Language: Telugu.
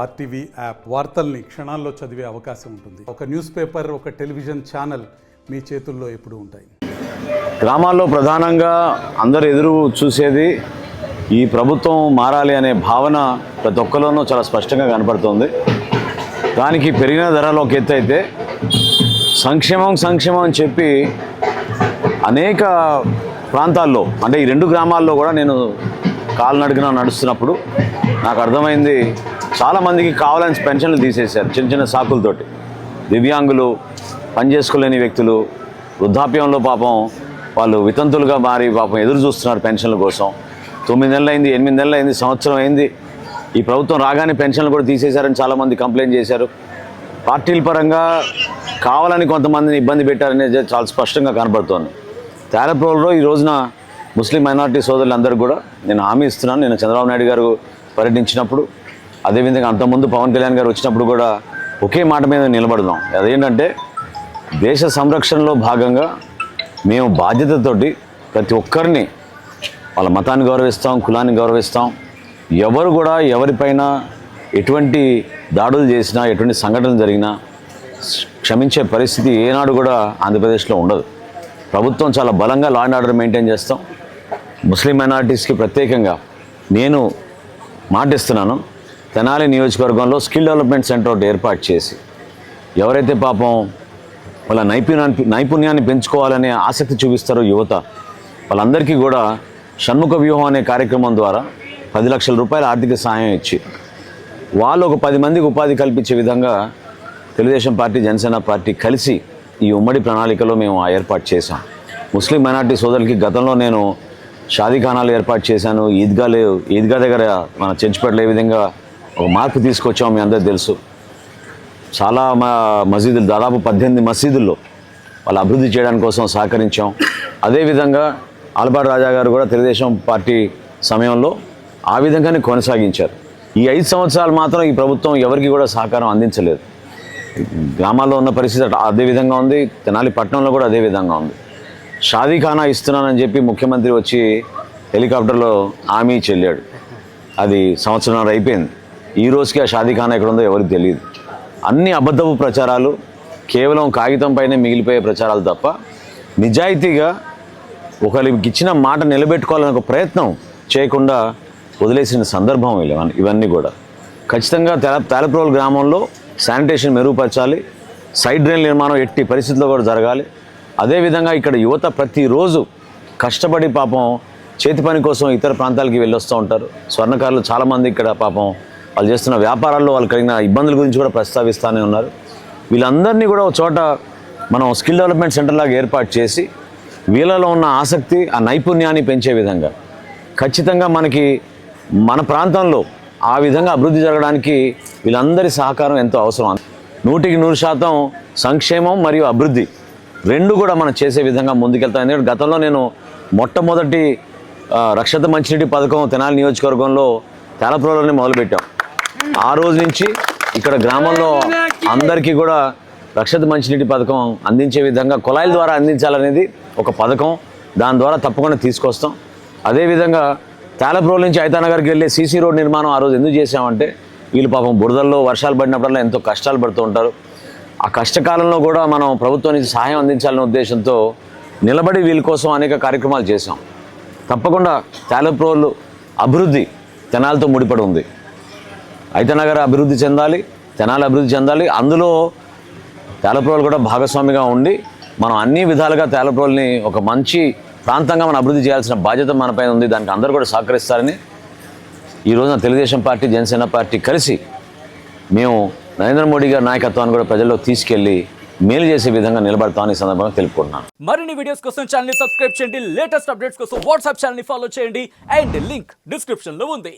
ఆర్టీవీ యాప్ వార్తల్ని క్షణాల్లో చదివే అవకాశం ఉంటుంది. ఒక న్యూస్ పేపర్, ఒక టెలివిజన్ ఛానల్ మీ చేతుల్లో ఎప్పుడూ ఉంటాయి. గ్రామాల్లో ప్రధానంగా అందరు ఎదురు చూసేది ఈ ప్రభుత్వం మారాలి అనే భావన ప్రతి ఒక్కరిలోనూ చాలా స్పష్టంగా కనపడుతుంది. దానికి పెరిగిన ధరలు ఒక ఎత్తు అయితే సంక్షేమం అని చెప్పి అనేక ప్రాంతాల్లో, అంటే ఈ రెండు గ్రామాల్లో కూడా నేను కాలినడకన నడుస్తున్నప్పుడు నాకు అర్థమైంది, చాలామందికి కావాలని పెన్షన్లు తీసేశారు చిన్న చిన్న సాకులతోటి. దివ్యాంగులు, పనిచేసుకోలేని వ్యక్తులు, వృద్ధాప్యంలో పాపం వాళ్ళు వితంతులుగా మారి పాపం ఎదురు చూస్తున్నారు పెన్షన్ల కోసం. 9 నెలలు అయింది, 8 నెలలు అయింది, సంవత్సరం అయింది. ఈ ప్రభుత్వం రాగానే పెన్షన్లు కూడా తీసేశారని చాలామంది కంప్లైంట్ చేశారు. పార్టీల పరంగా కావాలని కొంతమందిని ఇబ్బంది పెట్టారనేది చాలా స్పష్టంగా కనబడుతోంది. తేలప్రోలులో ఈ రోజున ముస్లిం మైనారిటీ సోదరులందరూ కూడా నేను హామీ ఇస్తున్నాను. నేను చంద్రబాబు నాయుడు గారు పర్యటించినప్పుడు, అదేవిధంగా అంతకుముందు పవన్ కళ్యాణ్ గారు వచ్చినప్పుడు కూడా ఒకే మాట మీద నిలబడదాం. అదేంటంటే దేశ సంరక్షణలో భాగంగా మేము బాధ్యతతోటి ప్రతి ఒక్కరిని వాళ్ళ మతాన్ని గౌరవిస్తాం, కులాన్ని గౌరవిస్తాం. ఎవరు కూడా ఎవరిపైన ఎటువంటి దాడులు చేసినా, ఎటువంటి సంఘటనలు జరిగినా క్షమించే పరిస్థితి ఏనాడు కూడా ఆంధ్రప్రదేశ్లో ఉండదు. ప్రభుత్వం చాలా బలంగా లా అండ్ ఆర్డర్ మెయింటైన్ చేస్తాం. ముస్లిం మైనారిటీస్కి ప్రత్యేకంగా నేను మాటిస్తున్నాను, తెనాలి నియోజకవర్గంలో స్కిల్ డెవలప్మెంట్ సెంటర్ ఒకటి ఏర్పాటు చేసి ఎవరైతే పాపం వాళ్ళ నైపుణ్యాన్ని పెంచుకోవాలనే ఆసక్తి చూపిస్తారో యువత, వాళ్ళందరికీ కూడా షణ్ముఖ వ్యూహం అనే కార్యక్రమం ద్వారా 10 లక్షల రూపాయల ఆర్థిక సహాయం ఇచ్చి వాళ్ళు ఒక 10 మందికి ఉపాధి కల్పించే విధంగా తెలుగుదేశం పార్టీ, జనసేన పార్టీ కలిసి ఈ ఉమ్మడి ప్రణాళికలో మేము ఏర్పాటు చేశాం. ముస్లిం మైనారిటీ సోదరులకి గతంలో నేను షాదీఖానాలు ఏర్పాటు చేశాను. ఈద్గా దగ్గర మన చెంచుపేటలో ఏ విధంగా ఒక మార్పు తీసుకొచ్చాము మీ అందరికీ తెలుసు. చాలా మసీదులు, దాదాపు 18 మసీదుల్లో వాళ్ళు అభివృద్ధి చేయడానికి కోసం సహకరించాం. అదేవిధంగా ఆలపాటి రాజా గారు కూడా తెలుగుదేశం పార్టీ సమయంలో ఆ విధంగానే కొనసాగించారు. ఈ 5 సంవత్సరాలు మాత్రం ఈ ప్రభుత్వం ఎవరికి కూడా సహకారం అందించలేదు. గ్రామాల్లో ఉన్న పరిస్థితి అదే విధంగా ఉంది, తెనాలి పట్టణంలో కూడా అదే విధంగా ఉంది. షాదీఖానా ఇస్తున్నానని చెప్పి ముఖ్యమంత్రి వచ్చి హెలికాప్టర్లో హామీ చెల్లాడు. అది సంవత్సరం అయిపోయింది. ఈ రోజుకి ఆ షాదీఖానా ఎక్కడ ఉందో ఎవరికి తెలియదు. అన్ని అబద్ధపు ప్రచారాలు, కేవలం కాగితం పైనే మిగిలిపోయే ప్రచారాలు తప్ప నిజాయితీగా ఒకరికి ఇచ్చిన మాట నిలబెట్టుకోవాలని ఒక ప్రయత్నం చేయకుండా వదిలేసిన సందర్భం ఇవన్నీ కూడా. ఖచ్చితంగా తేలప్రోలు గ్రామంలో శానిటేషన్ మెరుగుపరచాలి. సైడ్ డ్రైన్ నిర్మాణం ఎట్టి పరిస్థితుల్లో కూడా జరగాలి. అదేవిధంగా ఇక్కడ యువత ప్రతిరోజు కష్టపడి పాపం చేతి పని కోసం ఇతర ప్రాంతాలకి వెళ్ళొస్తూ ఉంటారు. స్వర్ణకారులు చాలామంది ఇక్కడ పాపం వాళ్ళు చేస్తున్న వ్యాపారాల్లో వాళ్ళు కలిగిన ఇబ్బందుల గురించి కూడా ప్రస్తావిస్తూనే ఉన్నారు. వీళ్ళందరినీ కూడా ఒక చోట మనం స్కిల్ డెవలప్మెంట్ సెంటర్ లాగా ఏర్పాటు చేసి వీళ్ళలో ఉన్న ఆసక్తి, ఆ నైపుణ్యాన్ని పెంచే విధంగా ఖచ్చితంగా మనకి మన ప్రాంతంలో ఆ విధంగా అభివృద్ధి జరగడానికి వీళ్ళందరి సహకారం ఎంతో అవసరం. 100% సంక్షేమం మరియు అభివృద్ధి రెండు కూడా మనం చేసే విధంగా ముందుకెళ్తాం. ఎందుకంటే గతంలో నేను మొట్టమొదటి రక్షిత మంచినీటి పథకం తెనాలి నియోజకవర్గంలో తేలప్రోలులోనే మొదలుపెట్టాం. ఆ రోజు నుంచి ఇక్కడ గ్రామంలో అందరికీ కూడా రక్షిత మంచినీటి పథకం అందించే విధంగా కుళాయిల ద్వారా అందించాలనేది ఒక పథకం. దాని ద్వారా తప్పకుండా తీసుకొస్తాం. అదేవిధంగా తేలప్రోలు నుంచి ఐతానగర్కి వెళ్ళే సీసీ రోడ్ నిర్మాణం ఆ రోజు ఎందుకు చేసామంటే వీళ్ళు పాపం బురదల్లో వర్షాలు పడినప్పుడల్లా ఎంతో కష్టాలు పడుతూ ఉంటారు. ఆ కష్టకాలంలో కూడా మనం ప్రభుత్వం నుంచి సహాయం అందించాలనే ఉద్దేశంతో నిలబడి వీళ్ళ కోసం అనేక కార్యక్రమాలు చేసాం. తప్పకుండా తేలప్రోలు అభివృద్ధి తెనాలితో ముడిపడి ఉంది. ఐతానగర్ అభివృద్ధి చెందాలి, తెనాలి అభివృద్ధి చెందాలి. అందులో తేలప్రోలు కూడా భాగస్వామిగా ఉండి మనం అన్ని విధాలుగా తేలప్రోలుని ఒక మంచి ప్రాంతంగా మనం అభివృద్ధి చేయాల్సిన బాధ్యత మనపైన ఉంది. దానికి అందరూ కూడా సహకరిస్తారని ఈ రోజున తెలుగుదేశం పార్టీ, జనసేన పార్టీ కలిసి మేము నరేంద్ర మోడీ గారి నాయకత్వాన్ని కూడా ప్రజల్లో తీసుకెళ్లి మేలు చేసే విధంగా నిలబడతామని సందర్భంగా తెలుపుకుంటున్నాను. మరిన్ని వీడియోస్ కోసం ఛానల్ ని సబ్స్క్రైబ్ చేయండి. లేటెస్ట్ అప్డేట్స్ కోసం వాట్సాప్ ఛానల్ ని ఫాలో చేయండి. అండ్ లింక్ డిస్క్రిప్షన్ లో ఉంది.